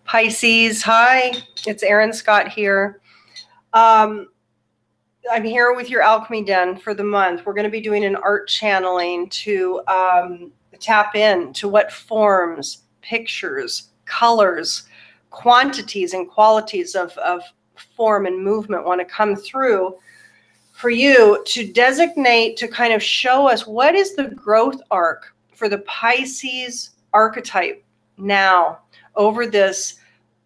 Pisces, hi, it's Erin Scott here. I'm here with your Alchemy Den for the month. We're going to be doing an art channeling to tap into what forms, pictures, colors, quantities, and qualities of form and movement want to come through for you to designate, to kind of show us what is the growth arc for the Pisces archetype now over this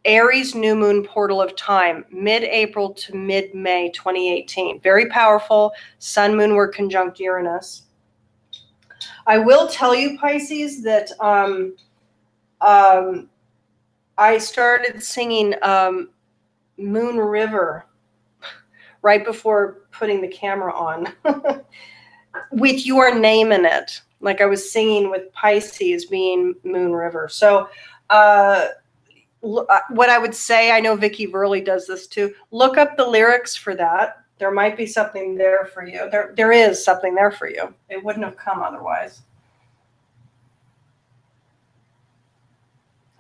Aries new moon portal of time, mid-April to mid-May 2018. Very powerful. Sun, moon were conjunct Uranus. I will tell you, Pisces, that I started singing Moon River right before putting the camera on with your name in it. Like I was singing with Pisces being Moon River. So, what I would say, I know Vicki Verley does this too, look up the lyrics for that. There might be something there for you. There is something there for you. It wouldn't have come otherwise.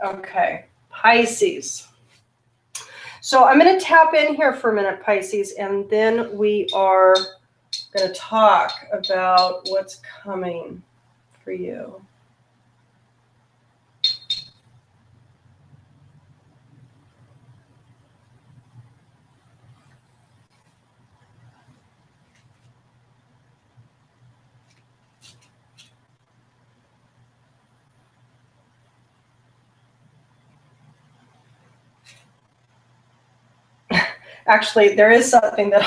Okay, Pisces. So I'm going to tap in here for a minute, Pisces, and then we are going to talk about what's coming for you. Actually, there is something that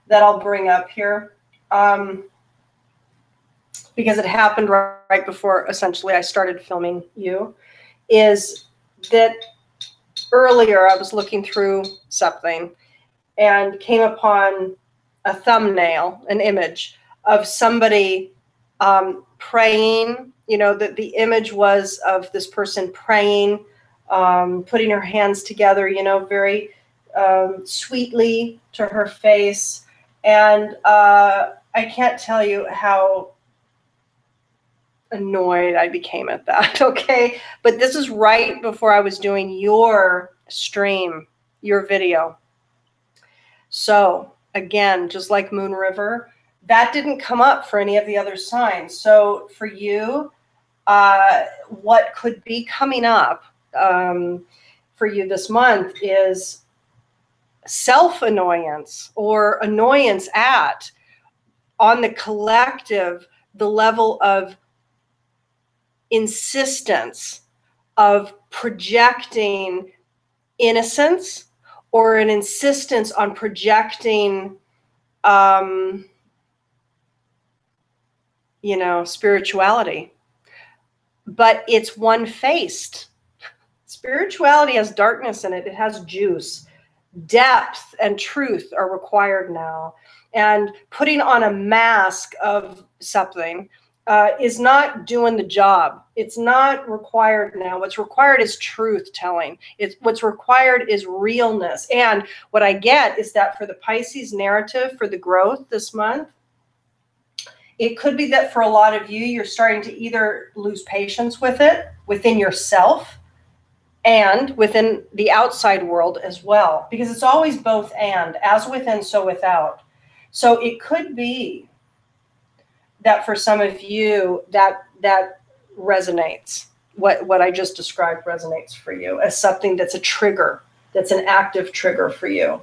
I'll bring up here because it happened right before essentially I started filming you, is that earlier I was looking through something and came upon a thumbnail, an image of somebody praying. You know, that the image was of this person praying, putting her hands together, you know, very sweetly to her face. And I can't tell you how annoyed I became at that. Okay. But this is right before I was doing your stream, your video. So again, just like Moon River, that didn't come up for any of the other signs. So for you, what could be coming up for you this month is self-annoyance or annoyance at, on the collective, the level of insistence of projecting innocence or an insistence on projecting, you know, spirituality. But it's one-faced. Spirituality has darkness in it. It has juice. Depth and truth are required now. And putting on a mask of something is not doing the job. It's not required now. What's required is truth telling. What's required is realness. And what I get is that for the Pisces narrative, for the growth this month, it could be that for a lot of you, you're starting to either lose patience with it within yourself and within the outside world as well, because it's always both and, as within, so without. So it could be that for some of you that resonates, what I just described resonates for you as something that's a trigger, that's an active trigger for you.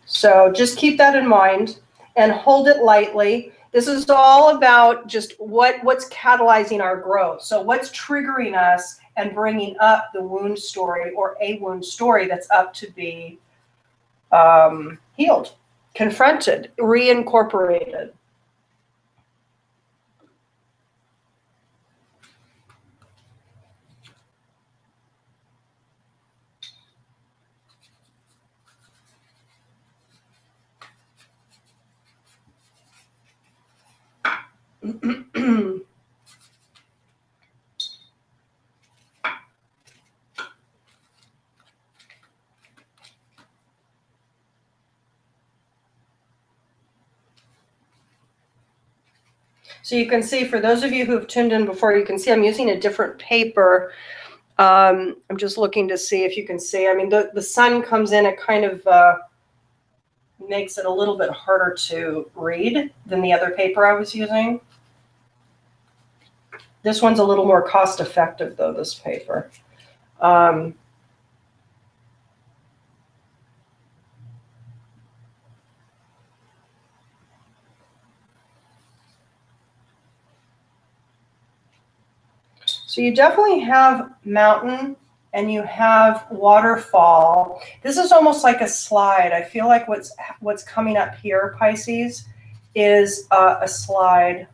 So just keep that in mind and hold it lightly. This is all about just what's catalyzing our growth. So what's triggering us and bringing up the wound story or a wound story that's up to be healed, confronted, reincorporated. So you can see, for those of you who have tuned in before, you can see I'm using a different paper. I'm just looking to see if you can see. I mean, the sun comes in, it kind of makes it a little bit harder to read than the other paper I was using. This one's a little more cost effective, though, this paper. So you definitely have mountain and you have waterfall. This is almost like a slide. I feel like what's coming up here, Pisces, is a slide.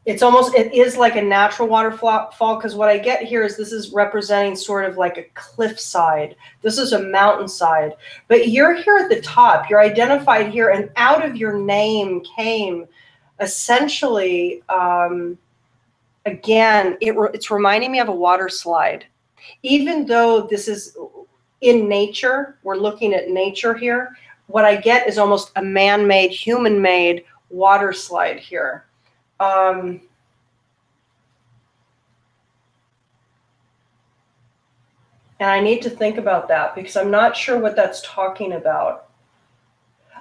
It's almost, it is like a natural waterfall, because what I get here is this is representing sort of like a cliffside. This is a mountainside, but you're here at the top. You're identified here, and out of your name came essentially, again, it's reminding me of a water slide. Even though this is in nature, we're looking at nature here, what I get is almost a man-made, human-made water slide here. And I need to think about that because I'm not sure what that's talking about.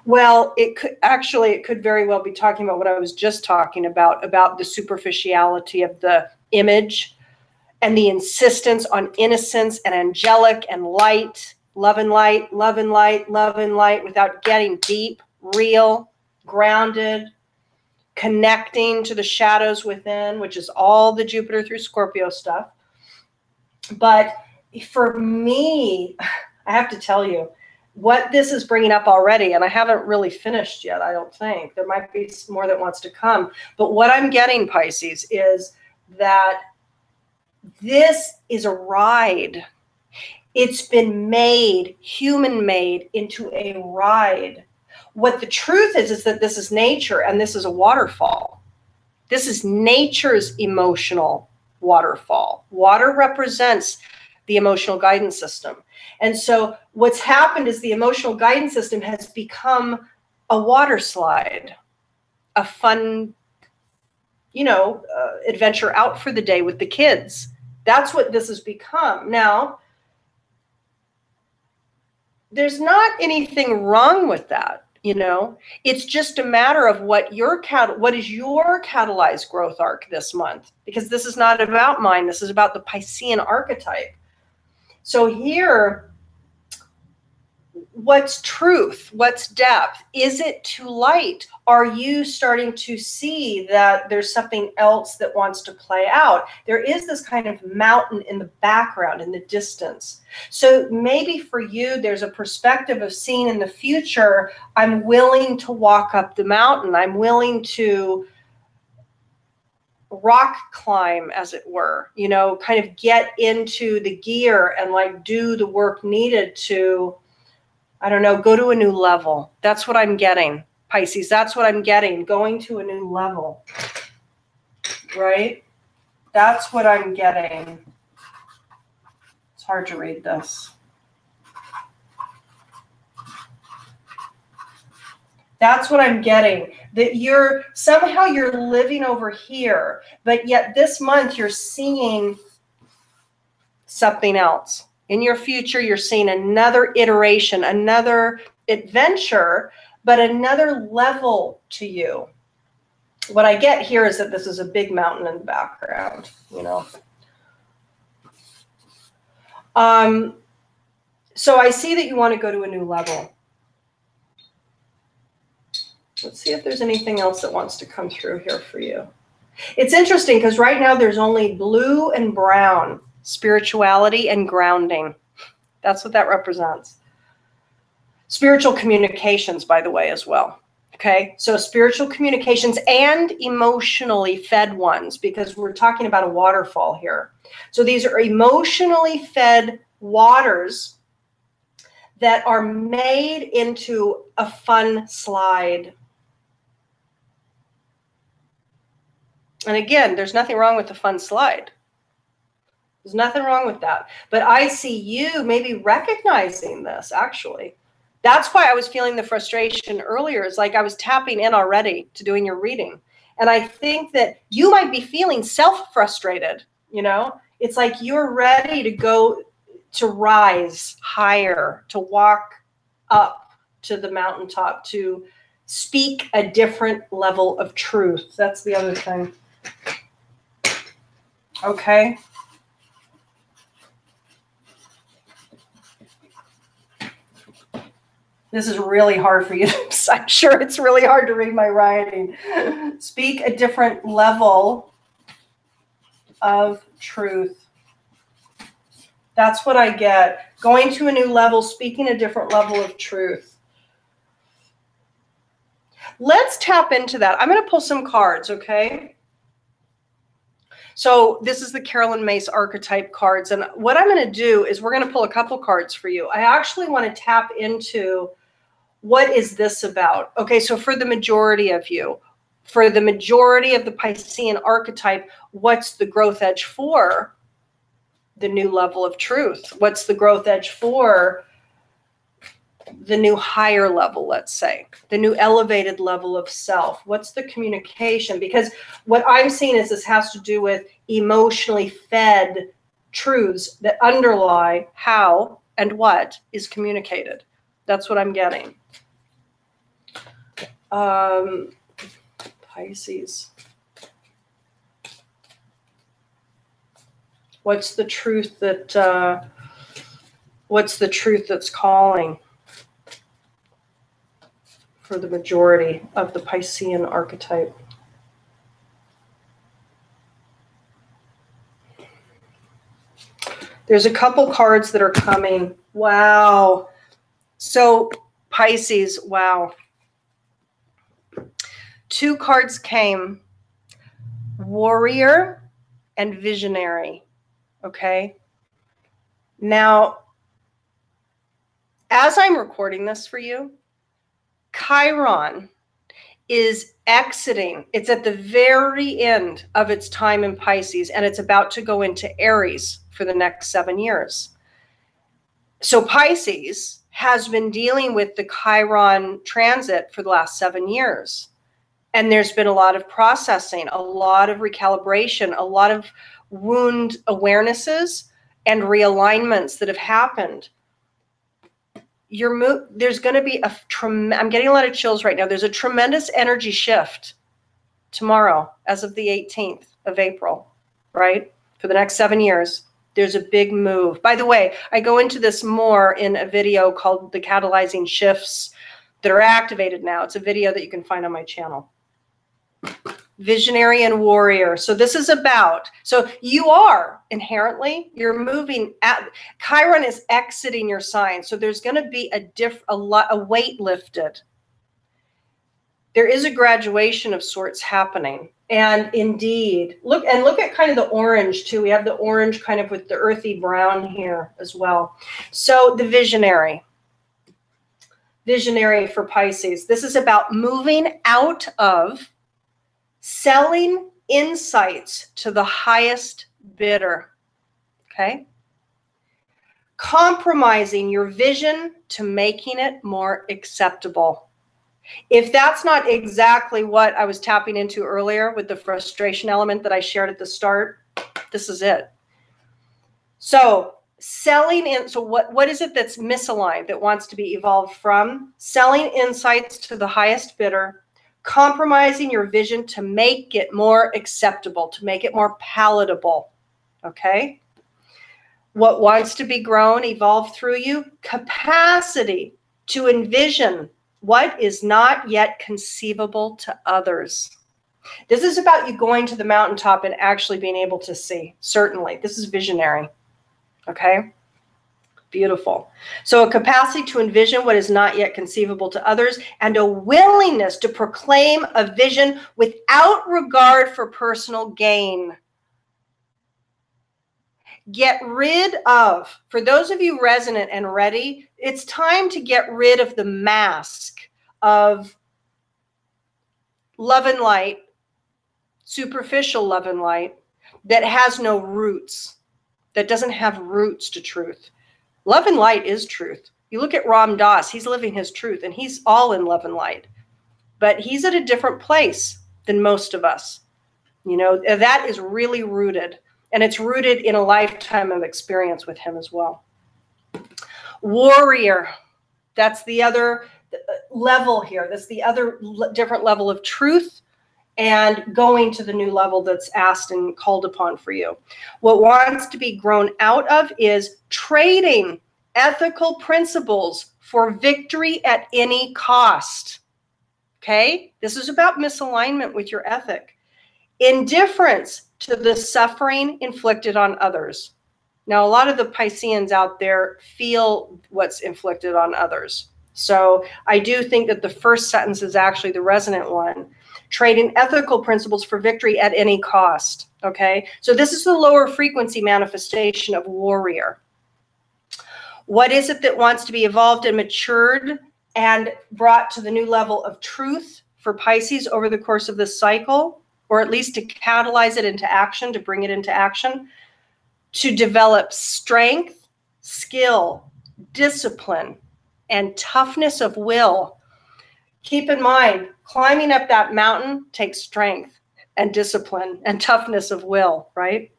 Well, it could very well be talking about what I was just talking about the superficiality of the image and the insistence on innocence and angelic and light, love and light, love and light, love and light, without getting deep, real, grounded, connecting to the shadows within, which is all the Jupiter through Scorpio stuff. But for me, I have to tell you, what this is bringing up already, and I haven't really finished yet, I don't think. There might be more that wants to come. But what I'm getting, Pisces, is that this is a ride. It's been made, human-made, into a ride. What the truth is that this is nature and this is a waterfall. This is nature's emotional waterfall. Water represents the emotional guidance system. And so what's happened is the emotional guidance system has become a water slide, a fun, adventure out for the day with the kids. That's what this has become. Now, there's not anything wrong with that. It's just a matter of what is your catalyzed growth arc this month, because this is not about mine. This is about the Piscean archetype. So here, what's truth? What's depth? Is it too light? Are you starting to see that there's something else that wants to play out? There is this kind of mountain in the background, in the distance. So maybe for you, there's a perspective of seeing in the future, I'm willing to walk up the mountain. I'm willing to rock climb, as it were, kind of get into the gear and like do the work needed to, I don't know, go to a new level. That's what I'm getting, Pisces. That's what I'm getting, going to a new level, right? That's what I'm getting. It's hard to read this. That's what I'm getting, that somehow you're living over here, but yet this month you're seeing something else. In your future, you're seeing another iteration, another adventure, but another level to you. What I get here is that this is a big mountain in the background, So I see that you want to go to a new level. Let's see if there's anything else that wants to come through here for you. It's interesting because right now there's only blue and brown, spirituality and grounding. That's what that represents. Spiritual communications, by the way, as well. Okay, so spiritual communications and emotionally fed ones, because we're talking about a waterfall here. So these are emotionally fed waters that are made into a fun slide. And again, there's nothing wrong with the fun slide. There's nothing wrong with that. But I see you maybe recognizing this, actually. That's why I was feeling the frustration earlier. It's like I was tapping in already to doing your reading. And I think that you might be feeling self-frustrated, you know? It's like you're ready to go, to rise higher, to walk up to the mountaintop, to speak a different level of truth. That's the other thing. Okay. This is really hard for you. I'm sure it's really hard to read my writing. Speak a different level of truth. That's what I get. Going to a new level, speaking a different level of truth. Let's tap into that. I'm going to pull some cards, okay? So this is the Carolyn Mace archetype cards. And what I'm going to do is we're going to pull a couple cards for you. I actually want to tap into what is this about? Okay, so for the majority of you, for the majority of the Piscean archetype, what's the growth edge for the new level of truth? What's the growth edge for the new higher level, let's say, the new elevated level of self? What's the communication? Because what I'm seeing is this has to do with emotionally fed truths that underlie how and what is communicated. That's what I'm getting. Pisces. What's the truth that, what's the truth that's calling for the majority of the Piscean archetype? There's a couple cards that are coming. Wow. So Pisces, wow. Two cards came, Warrior and Visionary, okay? Now, as I'm recording this for you, Chiron is exiting. It's at the very end of its time in Pisces, and it's about to go into Aries for the next 7 years. So Pisces has been dealing with the Chiron transit for the last 7 years. And there's been a lot of processing, a lot of recalibration, a lot of wound awarenesses and realignments that have happened. There's going to be I'm getting a lot of chills right now. There's a tremendous energy shift tomorrow as of the 18th of April, right? For the next 7 years, there's a big move. By the way, I go into this more in a video called The Catalyzing Shifts that are activated now. It's a video that you can find on my channel. Visionary and Warrior. So this is about, so you are inherently, you're moving at, Chiron is exiting your sign. So there's going to be a weight lifted. There is a graduation of sorts happening. And indeed, look at kind of the orange too. We have the orange kind of with the earthy brown here as well. So the Visionary for Pisces. This is about moving out of selling insights to the highest bidder, okay? Compromising your vision to making it more acceptable. If that's not exactly what I was tapping into earlier with the frustration element that I shared at the start, this is it. So selling in, so what is it that's misaligned, that wants to be evolved from? Selling insights to the highest bidder, compromising your vision to make it more acceptable, to make it more palatable, okay? What wants to be grown, evolved through you? Capacity to envision what is not yet conceivable to others. This is about you going to the mountaintop and actually being able to see, certainly. This is visionary, okay? Beautiful. So a capacity to envision what is not yet conceivable to others, and a willingness to proclaim a vision without regard for personal gain. Get rid of, for those of you resonant and ready, it's time to get rid of the mask of love and light, superficial love and light, that has no roots, that doesn't have roots to truth. Love and light is truth. You look at Ram Dass, he's living his truth, and he's all in love and light. But he's at a different place than most of us. You know, that is really rooted, and it's rooted in a lifetime of experience with him as well. Warrior, that's the other level here. That's the other different level of truth and going to the new level that's asked and called upon for you. What wants to be grown out of is trading ethical principles for victory at any cost. Okay? This is about misalignment with your ethic. Indifference to the suffering inflicted on others. Now, a lot of the Pisceans out there feel what's inflicted on others. So I do think that the first sentence is actually the resonant one. Trading ethical principles for victory at any cost. Okay? So this is the lower frequency manifestation of warrior. What is it that wants to be evolved and matured and brought to the new level of truth for Pisces over the course of this cycle, or at least to catalyze it into action, to bring it into action? To develop strength, skill, discipline, and toughness of will. Keep in mind, climbing up that mountain takes strength and discipline and toughness of will, right?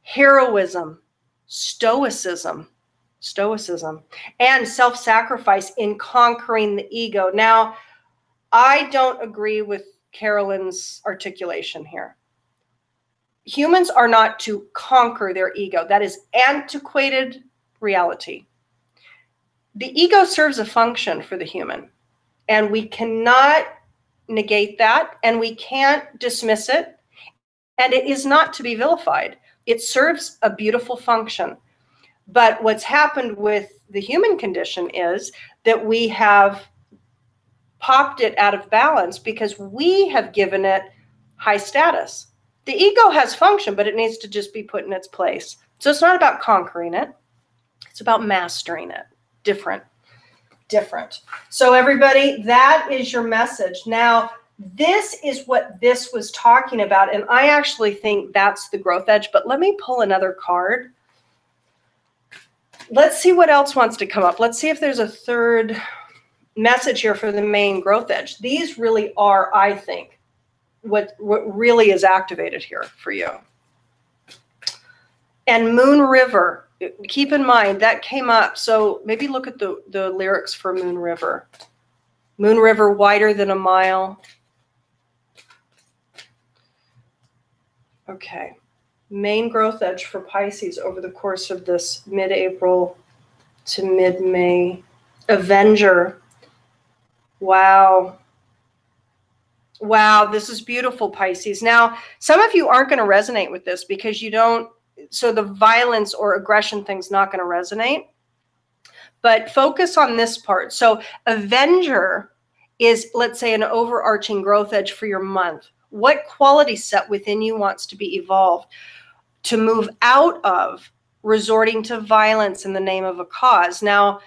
Heroism, stoicism, and self-sacrifice in conquering the ego. Now, I don't agree with Carolyn's articulation here. Humans are not to conquer their ego. That is antiquated reality. The ego serves a function for the human, and we cannot negate that, and we can't dismiss it, and it is not to be vilified. It serves a beautiful function. But what's happened with the human condition is that we have popped it out of balance because we have given it high status. The ego has function, but it needs to just be put in its place. So it's not about conquering it. It's about mastering it. Different. So everybody, that is your message. Now, this is what this was talking about, and I actually think that's the growth edge, but let me pull another card. Let's see what else wants to come up. Let's see if there's a third message here for the main growth edge. These really are, I think, what really is activated here for you. And Moon River, keep in mind that came up. So maybe look at the lyrics for Moon River. Moon River, wider than a mile. Okay. Main growth edge for Pisces over the course of this mid-April to mid-May. Avenger. Wow. Wow, this is beautiful, Pisces. Now, some of you aren't going to resonate with this because you don't, so the violence or aggression thing's not going to resonate. But focus on this part. So Avenger is, let's say, an overarching growth edge for your month. What quality set within you wants to be evolved to move out of resorting to violence in the name of a cause? Now,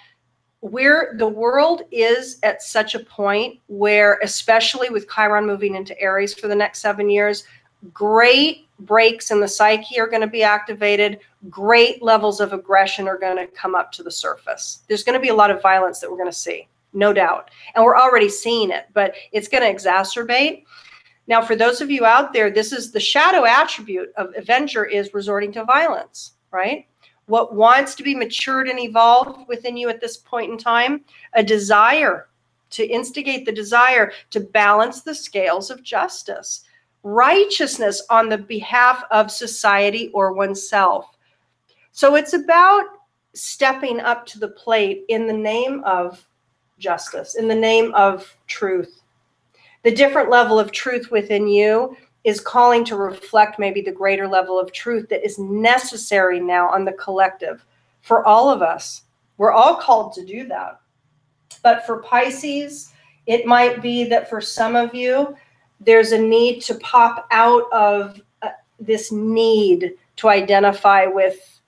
the world is at such a point where, especially with Chiron moving into Aries for the next 7 years, great breaks in the psyche are going to be activated. Great levels of aggression are going to come up to the surface. There's going to be a lot of violence that we're going to see, no doubt. And we're already seeing it, but it's going to exacerbate. Now, for those of you out there, this is the shadow attribute of Avenger is resorting to violence, right? What wants to be matured and evolved within you at this point in time? A desire to instigate the desire to balance the scales of justice, righteousness on the behalf of society or oneself. So it's about stepping up to the plate in the name of justice, in the name of truth. The different level of truth within you is calling to reflect maybe the greater level of truth that is necessary now on the collective for all of us. We're all called to do that. But for Pisces, it might be that for some of you, there's a need to pop out of this need to identify with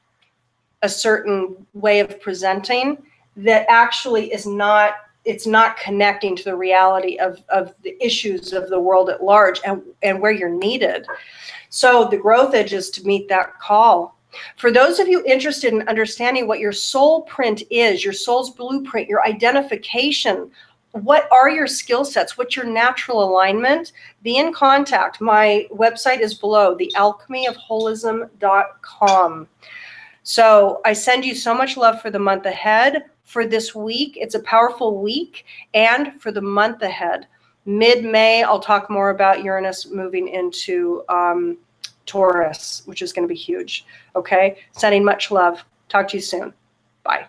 a certain way of presenting that actually is not, it's not connecting to the reality of the issues of the world at large and where you're needed. So the growth edge is to meet that call. For those of you interested in understanding what your soul print is, your soul's blueprint, your identification, what are your skill sets, what's your natural alignment, be in contact. My website is below, thealchemyofholism.com. So I send you so much love for the month ahead, for this week. It's a powerful week, and for the month ahead. Mid-May, I'll talk more about Uranus moving into Taurus, which is going to be huge. Okay? Sending much love. Talk to you soon. Bye.